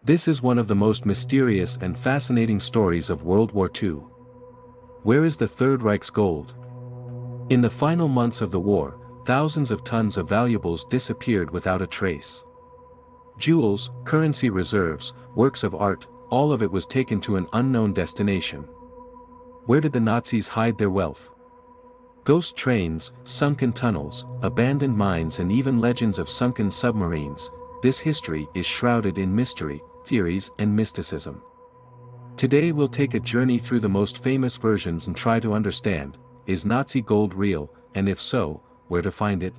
This is one of the most mysterious and fascinating stories of World War II. Where is the Third Reich's gold? In the final months of the war, thousands of tons of valuables disappeared without a trace. Jewels, currency reserves, works of art, all of it was taken to an unknown destination. Where did the Nazis hide their wealth? Ghost trains, sunken tunnels, abandoned mines and even legends of sunken submarines, this history is shrouded in mystery, theories and mysticism. Today we'll take a journey through the most famous versions and try to understand, is Nazi gold real, and if so, where to find it?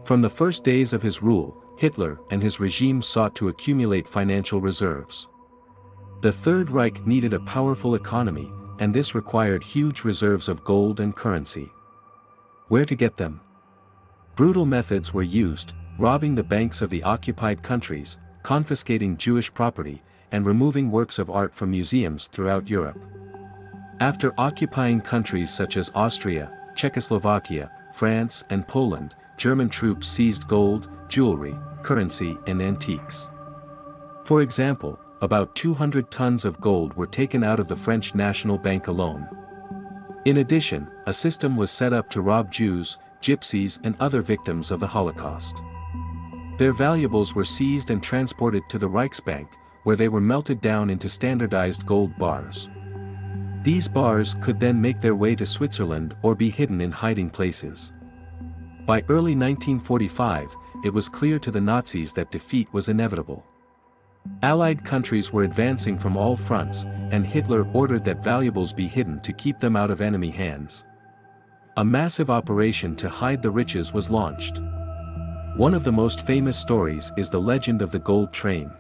From the first days of his rule, Hitler and his regime sought to accumulate financial reserves. The Third Reich needed a powerful economy, and this required huge reserves of gold and currency. Where to get them? Brutal methods were used, robbing the banks of the occupied countries, confiscating Jewish property, and removing works of art from museums throughout Europe. After occupying countries such as Austria, Czechoslovakia, France and Poland, German troops seized gold, jewelry, currency and antiques. For example, about 200 tons of gold were taken out of the French National Bank alone. In addition, a system was set up to rob Jews, gypsies and other victims of the Holocaust. Their valuables were seized and transported to the Reichsbank, where they were melted down into standardized gold bars. These bars could then make their way to Switzerland or be hidden in hiding places. By early 1945, it was clear to the Nazis that defeat was inevitable. Allied countries were advancing from all fronts, and Hitler ordered that valuables be hidden to keep them out of enemy hands. A massive operation to hide the riches was launched. One of the most famous stories is the legend of the gold train.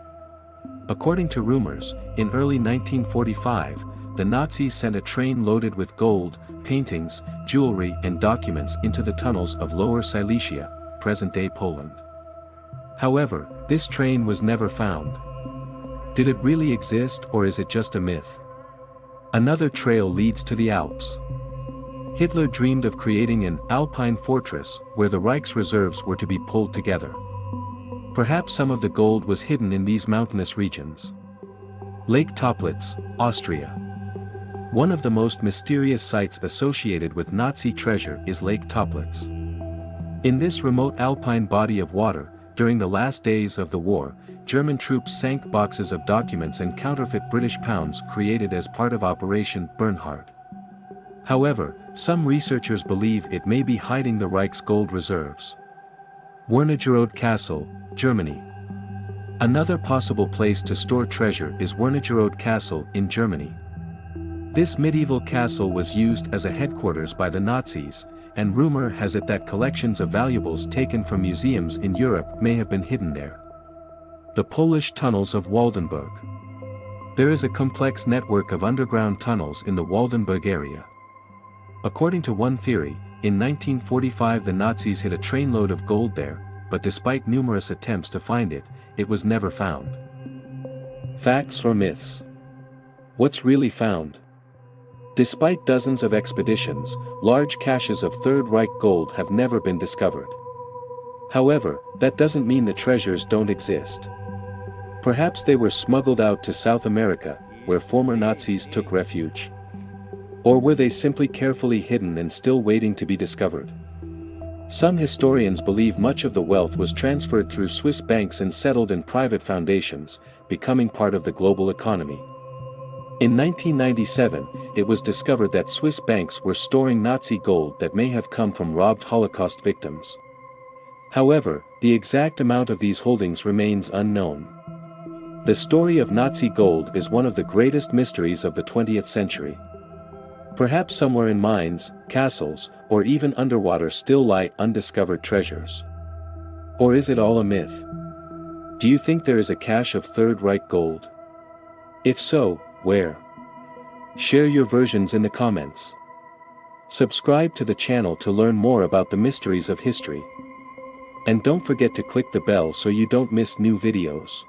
According to rumors, in early 1945, the Nazis sent a train loaded with gold, paintings, jewelry and documents into the tunnels of Lower Silesia, present-day Poland. However, this train was never found. Did it really exist or is it just a myth? Another trail leads to the Alps. Hitler dreamed of creating an Alpine fortress where the Reich's reserves were to be pulled together. Perhaps some of the gold was hidden in these mountainous regions. Lake Toplitz, Austria. One of the most mysterious sites associated with Nazi treasure is Lake Toplitz. In this remote alpine body of water, during the last days of the war, German troops sank boxes of documents and counterfeit British pounds created as part of Operation Bernhard. However, some researchers believe it may be hiding the Reich's gold reserves. Wernigerode Castle, Germany. Another possible place to store treasure is Wernigerode Castle in Germany. This medieval castle was used as a headquarters by the Nazis, and rumor has it that collections of valuables taken from museums in Europe may have been hidden there. The Polish tunnels of Waltenberg. There is a complex network of underground tunnels in the Waltenberg area. According to one theory, in 1945 the Nazis hid a trainload of gold there, but despite numerous attempts to find it, it was never found. Facts or myths? What's really found? Despite dozens of expeditions, large caches of Third Reich gold have never been discovered. However, that doesn't mean the treasures don't exist. Perhaps they were smuggled out to South America, where former Nazis took refuge. Or were they simply carefully hidden and still waiting to be discovered? Some historians believe much of the wealth was transferred through Swiss banks and settled in private foundations, becoming part of the global economy. In 1997, it was discovered that Swiss banks were storing Nazi gold that may have come from robbed Holocaust victims. However, the exact amount of these holdings remains unknown. The story of Nazi gold is one of the greatest mysteries of the 20th century. Perhaps somewhere in mines, castles, or even underwater still lie undiscovered treasures. Or is it all a myth? Do you think there is a cache of Third Reich gold? If so, where? Share your versions in the comments. Subscribe to the channel to learn more about the mysteries of history. And don't forget to click the bell so you don't miss new videos.